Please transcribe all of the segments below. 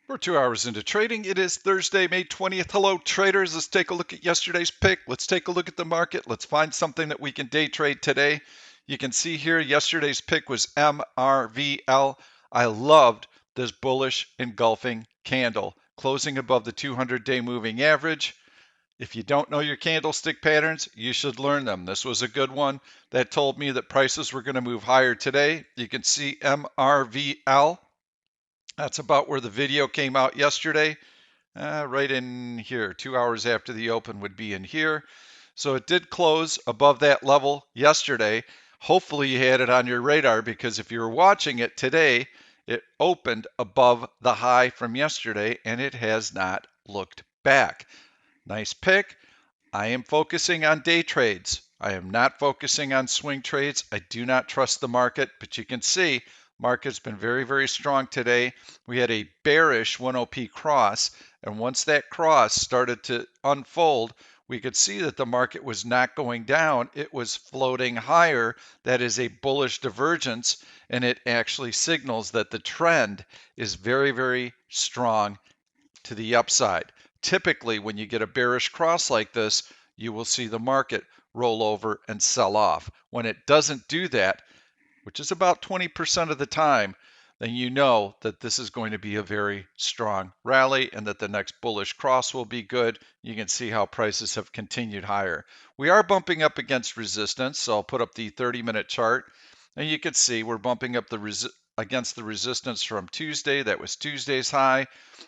We're 2 hours into trading. It is Thursday, May 20th. Hello, traders. Let's take a look at yesterday's pick. Let's take a look at the market. Let's find something that we can day trade today. You can see here yesterday's pick was MRVL. I loved this bullish engulfing candle, closing above the 200-day moving average. If you don't know your candlestick patterns, you should learn them. This was a good one that told me that prices were going to move higher today. You can see MRVL. That's about where the video came out yesterday, right in here. 2 hours after the open would be in here. So it did close above that level yesterday. Hopefully you had it on your radar, because if you were watching it today, it opened above the high from yesterday and it has not looked back. Nice pick. I am focusing on day trades. I am not focusing on swing trades. I do not trust the market, but you can see market's been very, very strong today. We had a bearish 10p cross, and once that cross started to unfold, we could see that the market was not going down. It was floating higher. That is a bullish divergence, and it actually signals that the trend is very, very strong to the upside. Typically, when you get a bearish cross like this, you will see the market roll over and sell off. When it doesn't do that, which is about 20% of the time, then you know that this is going to be a very strong rally and that the next bullish cross will be good. You can see how prices have continued higher. We are bumping up against resistance, so I'll put up the 30-minute chart, and you can see we're bumping up against the resistance from Tuesday. That was Tuesday's high.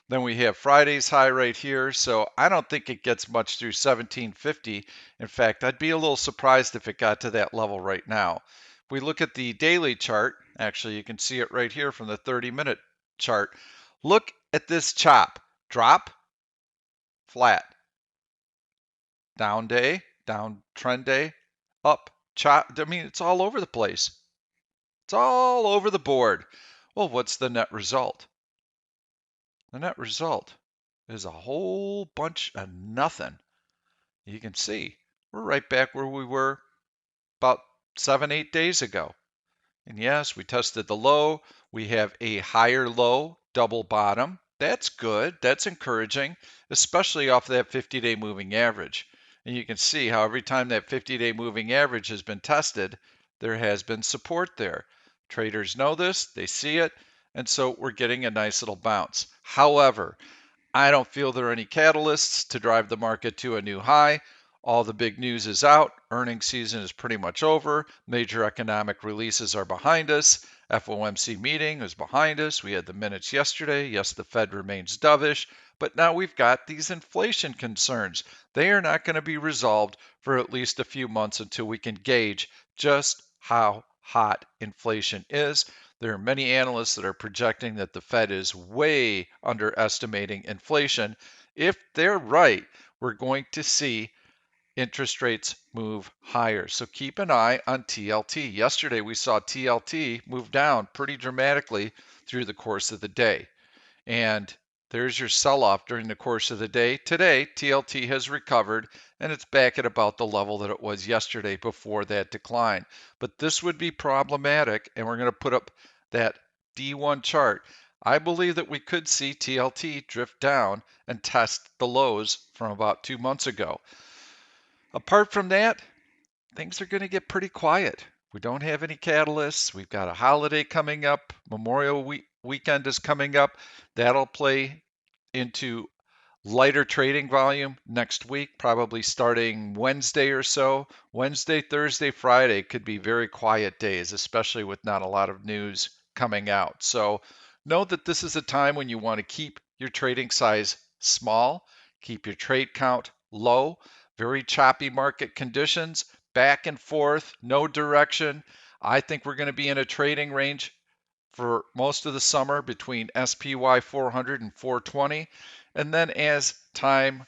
Then we have Friday's high right here. So I don't think it gets much through 1750. In fact, I'd be a little surprised if it got to that level right now. If we look at the daily chart, actually you can see it right here from the 30-minute chart. Look at this chop. Drop, flat. Down day, down trend day, up, chop. I mean, it's all over the place. It's all over the board. Well, what's the net result? The net result is a whole bunch of nothing. You can see we're right back where we were about 7-8 days ago. And yes, we tested the low. We have a higher low, double bottom. That's good. That's encouraging, especially off that 50-day moving average. And you can see how every time that 50-day moving average has been tested, there has been support there. Traders know this, they see it, and so we're getting a nice little bounce. However, I don't feel there are any catalysts to drive the market to a new high. All the big news is out. Earnings season is pretty much over. Major economic releases are behind us. FOMC meeting is behind us. We had the minutes yesterday. Yes, the Fed remains dovish, but now we've got these inflation concerns. They are not going to be resolved for at least a few months until we can gauge just how hot inflation is. There are many analysts that are projecting that the Fed is way underestimating inflation. If they're right, we're going to see interest rates move higher. So keep an eye on TLT. Yesterday we saw TLT move down pretty dramatically through the course of the day. And there's your sell-off during the course of the day. Today, TLT has recovered, and it's back at about the level that it was yesterday before that decline. But this would be problematic, and we're going to put up that D1 chart. I believe that we could see TLT drift down and test the lows from about 2 months ago. Apart from that, things are going to get pretty quiet. We don't have any catalysts. We've got a holiday coming up. Memorial weekend is coming up. That'll play into lighter trading volume next week, probably starting Wednesday or so. Wednesday, Thursday, Friday could be very quiet days, especially with not a lot of news coming out. So know that this is a time when you want to keep your trading size small, keep your trade count low. Very choppy market conditions, back and forth, no direction. I think we're going to be in a trading range for most of the summer between SPY 400 and 420. And then as time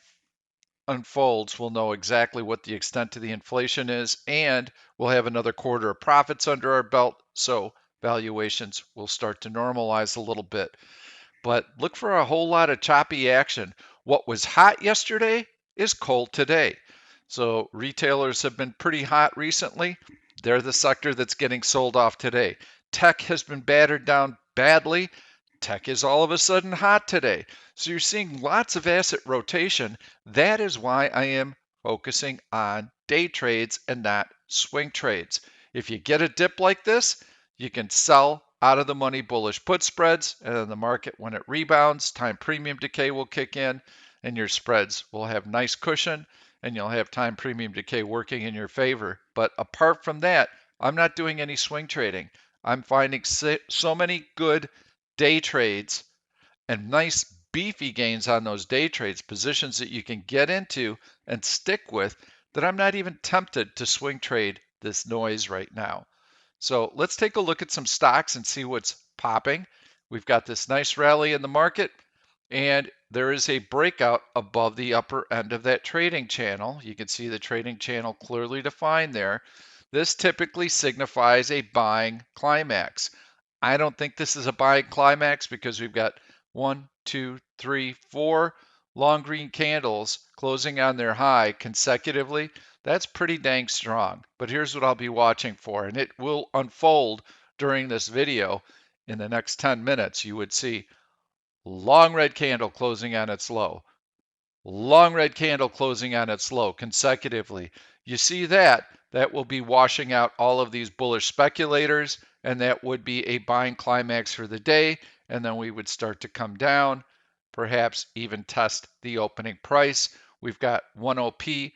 unfolds, we'll know exactly what the extent of the inflation is, and we'll have another quarter of profits under our belt. So valuations will start to normalize a little bit. But look for a whole lot of choppy action. What was hot yesterday is cold today. So retailers have been pretty hot recently. They're the sector that's getting sold off today. Tech has been battered down badly. Tech is all of a sudden hot today. So you're seeing lots of asset rotation. That is why I am focusing on day trades and not swing trades. If you get a dip like this, you can sell out of the money bullish put spreads, and then the market, when it rebounds, time premium decay will kick in, and your spreads will have nice cushion, and you'll have time premium decay working in your favor. But apart from that, I'm not doing any swing trading. I'm finding so many good day trades and nice beefy gains on those day trades, positions that you can get into and stick with, that I'm not even tempted to swing trade this noise right now. So let's take a look at some stocks and see what's popping. We've got this nice rally in the market, and there is a breakout above the upper end of that trading channel. You can see the trading channel clearly defined there. This typically signifies a buying climax. I don't think this is a buying climax because we've got 1, 2, 3, 4 long green candles closing on their high consecutively. That's pretty dang strong. But here's what I'll be watching for, and it will unfold during this video. In the next 10 minutes, you would see long red candle closing on its low, long red candle closing on its low consecutively. You see that, that will be washing out all of these bullish speculators, and that would be a buying climax for the day, and then we would start to come down, perhaps even test the opening price. We've got 1OP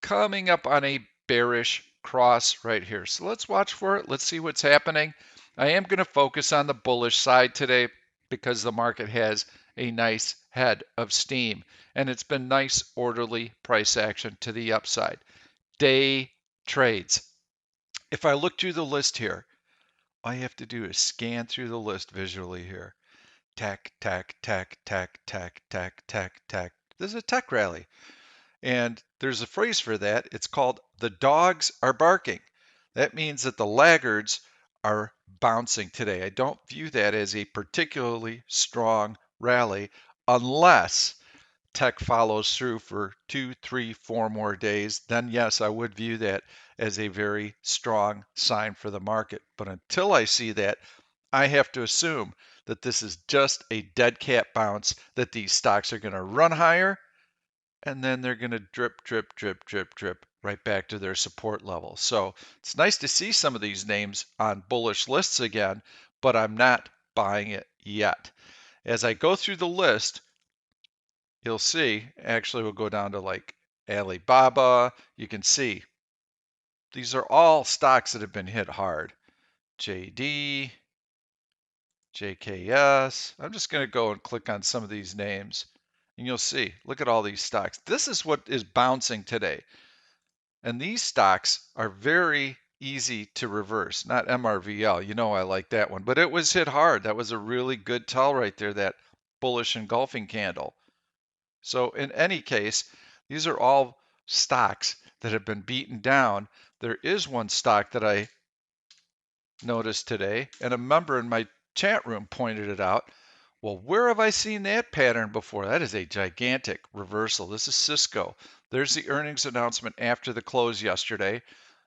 coming up on a bearish cross right here. So let's watch for it. Let's see what's happening. I am going to focus on the bullish side today because the market has a nice head of steam, and it's been nice orderly price action to the upside. Day trades. If I look through the list here, all you have to do is scan through the list visually here. Tech, tech, tech, tech, tech, tech, tech, tech. This is a tech rally. And there's a phrase for that. It's called "the dogs are barking." That means that the laggards are bouncing today. I don't view that as a particularly strong rally unless tech follows through for 2, 3, 4 more days. Then yes, I would view that as a very strong sign for the market. But until I see that, I have to assume that this is just a dead cat bounce, that these stocks are going to run higher, and then they're going to drip, drip, drip, drip, drip right back to their support level. So it's nice to see some of these names on bullish lists again, but I'm not buying it yet. As I go through the list, you'll see, actually we'll go down to like Alibaba. You can see these are all stocks that have been hit hard. JD, JKS. I'm just going to go and click on some of these names. And you'll see, look at all these stocks. This is what is bouncing today. And these stocks are very easy to reverse. Not MRVL, you know I like that one, but it was hit hard. That was a really good tell right there, that bullish engulfing candle. So in any case, these are all stocks that have been beaten down. There is one stock that I noticed today, and a member in my chat room pointed it out. Well, where have I seen that pattern before? That is a gigantic reversal. This is Cisco. There's the earnings announcement after the close yesterday.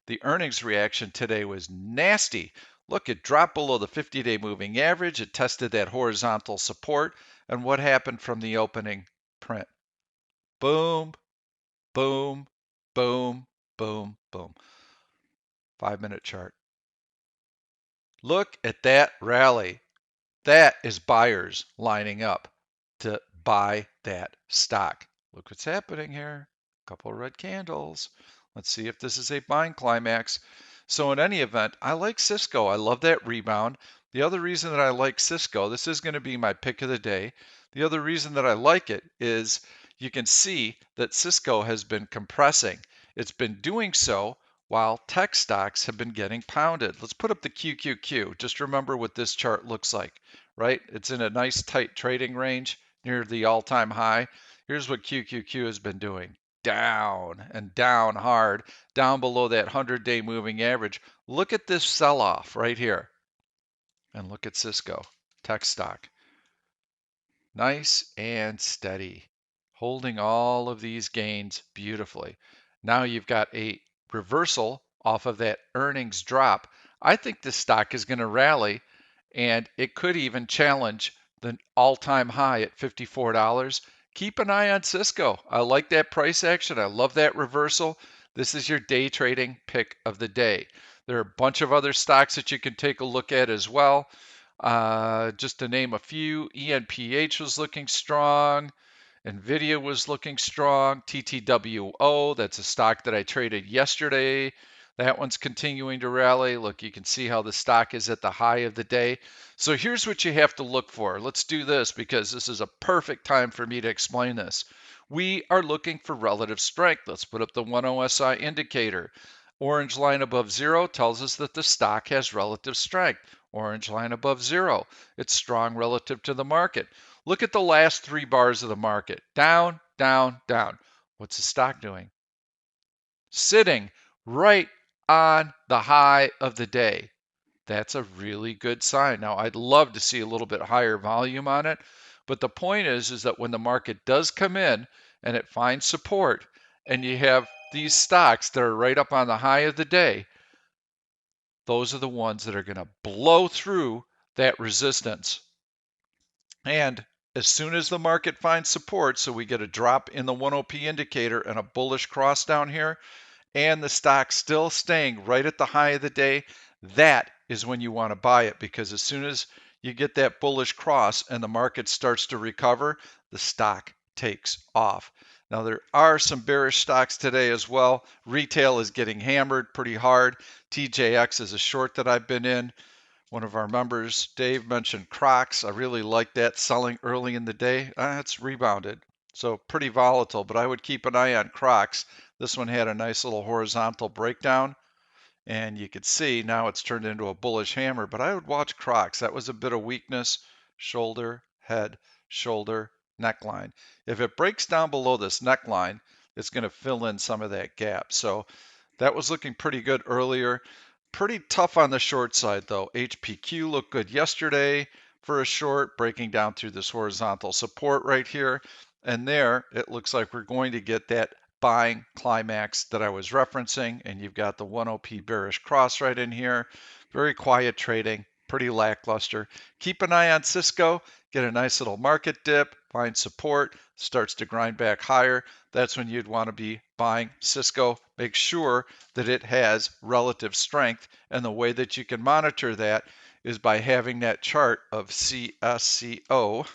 The earnings reaction today was nasty. Look, it dropped below the 50-day moving average. It tested that horizontal support. And what happened from the opening print? Boom, boom, boom, boom, boom. 5-minute chart. Look at that rally. That is buyers lining up to buy that stock. Look what's happening here. A couple of red candles. Let's see if this is a buying climax. So in any event, I like Cisco. I love that rebound. The other reason that I like Cisco, this is going to be my pick of the day. The other reason that I like it is you can see that Cisco has been compressing. It's been doing so while tech stocks have been getting pounded. Let's put up the QQQ. Just remember what this chart looks like, right? It's in a nice tight trading range near the all-time high. Here's what QQQ has been doing. Down and down hard, down below that 100-day moving average. Look at this sell-off right here. And look at Cisco, tech stock. Nice and steady, holding all of these gains beautifully. Now you've got a reversal off of that earnings drop. I think this stock is going to rally, and it could even challenge the all-time high at $54. Keep an eye on Cisco. I like that price action. I love that reversal. This is your day trading pick of the day. There are a bunch of other stocks that you can take a look at as well. Just to name a few, ENPH was looking strong. Nvidia was looking strong. TTWO, that's a stock that I traded yesterday. That one's continuing to rally. Look, you can see how the stock is at the high of the day. So here's what you have to look for. Let's do this because this is a perfect time for me to explain this. We are looking for relative strength. Let's put up the 1 OSI indicator. Orange line above 0 tells us that the stock has relative strength. Orange line above 0. It's strong relative to the market. Look at the last 3 bars of the market. Down, down, down. What's the stock doing? Sitting right on the high of the day. That's a really good sign. Now, I'd love to see a little bit higher volume on it, but the point is that when the market does come in and it finds support and you have these stocks that are right up on the high of the day, those are the ones that are going to blow through that resistance. And as soon as the market finds support, so we get a drop in the 1OP indicator and a bullish cross down here, and the stock still staying right at the high of the day, that is when you want to buy it, because as soon as you get that bullish cross and the market starts to recover, the stock takes off. Now, there are some bearish stocks today as well. Retail is getting hammered pretty hard. TJX is a short that I've been in. One of our members, Dave, mentioned Crocs. I really like that, selling early in the day. It's rebounded, so pretty volatile, but I would keep an eye on Crocs. This one had a nice little horizontal breakdown, and you could see now it's turned into a bullish hammer, but I would watch Crocs. That was a bit of weakness, shoulder, head, shoulder, neckline. If it breaks down below this neckline, it's going to fill in some of that gap. So that was looking pretty good earlier. Pretty tough on the short side, though. HPQ looked good yesterday for a short, breaking down through this horizontal support right here. And there, it looks like we're going to get that buying climax that I was referencing. And you've got the 1OP bearish cross right in here. Very quiet trading, pretty lackluster. Keep an eye on Cisco. Get a nice little market dip, find support, starts to grind back higher. That's when you'd want to be buying Cisco. Make sure that it has relative strength. And the way that you can monitor that is by having that chart of CSCO. Let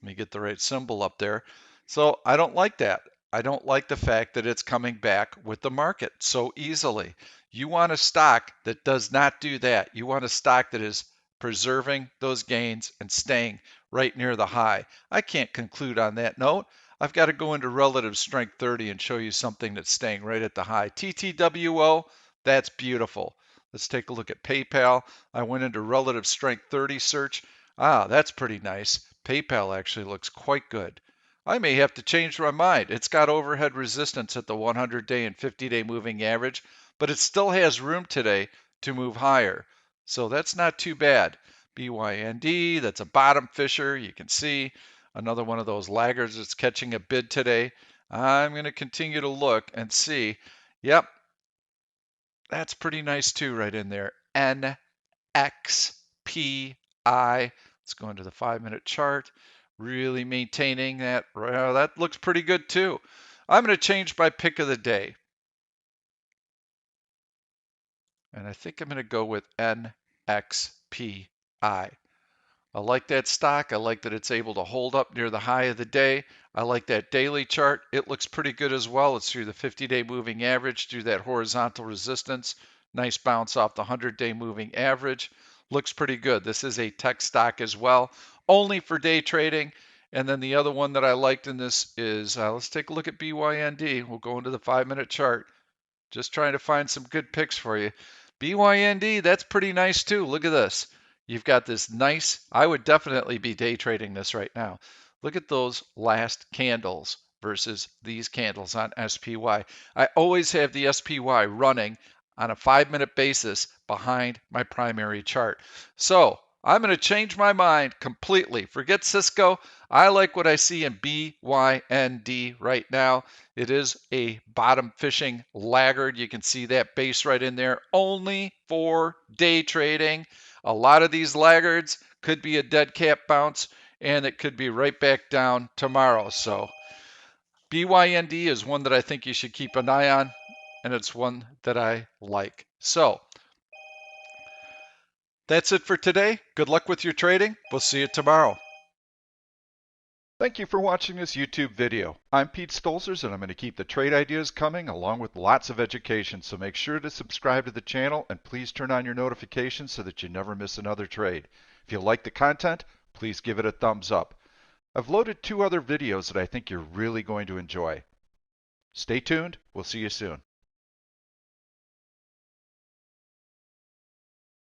me get the right symbol up there. So I don't like that. I don't like the fact that it's coming back with the market so easily. You want a stock that does not do that. You want a stock that is preserving those gains and staying right near the high. I can't conclude on that note. I've got to go into relative strength 30 and show you something that's staying right at the high. TTWO, that's beautiful. Let's take a look at PayPal. I went into relative strength 30 search. That's pretty nice. PayPal actually looks quite good. I may have to change my mind. It's got overhead resistance at the 100-day and 50-day moving average, but it still has room today to move higher. So that's not too bad. BYND, that's a bottom fisher. You can see another one of those laggards that's catching a bid today. I'm going to continue to look and see. Yep, that's pretty nice too right in there. NXPI. Let's go into the 5-minute chart. Really maintaining that. Well, that looks pretty good too. I'm going to change my pick of the day. And I think I'm going to go with NXPI. I like that stock. I like that it's able to hold up near the high of the day. I like that daily chart. It looks pretty good as well. It's through the 50-day moving average, through that horizontal resistance. Nice bounce off the 100-day moving average. Looks pretty good. This is a tech stock as well, only for day trading. And then the other one that I liked in this is, let's take a look at BYND. We'll go into the 5-minute chart. Just trying to find some good picks for you. BYND, that's pretty nice too. Look at this. You've got this nice, I would definitely be day trading this right now. Look at those last candles versus these candles on SPY. I always have the SPY running on a 5-minute basis behind my primary chart. So I'm going to change my mind completely. Forget Cisco. I like what I see in BYND right now. It is a bottom fishing laggard. You can see that base right in there, only for day trading. A lot of these laggards could be a dead cat bounce, and it could be right back down tomorrow. So BYND is one that I think you should keep an eye on, and it's one that I like. So that's it for today. Good luck with your trading. We'll see you tomorrow. Thank you for watching this YouTube video. I'm Pete Stolzers, and I'm going to keep the trade ideas coming along with lots of education. So make sure to subscribe to the channel and please turn on your notifications so that you never miss another trade. If you like the content, please give it a thumbs up. I've loaded 2 other videos that I think you're really going to enjoy. Stay tuned. We'll see you soon.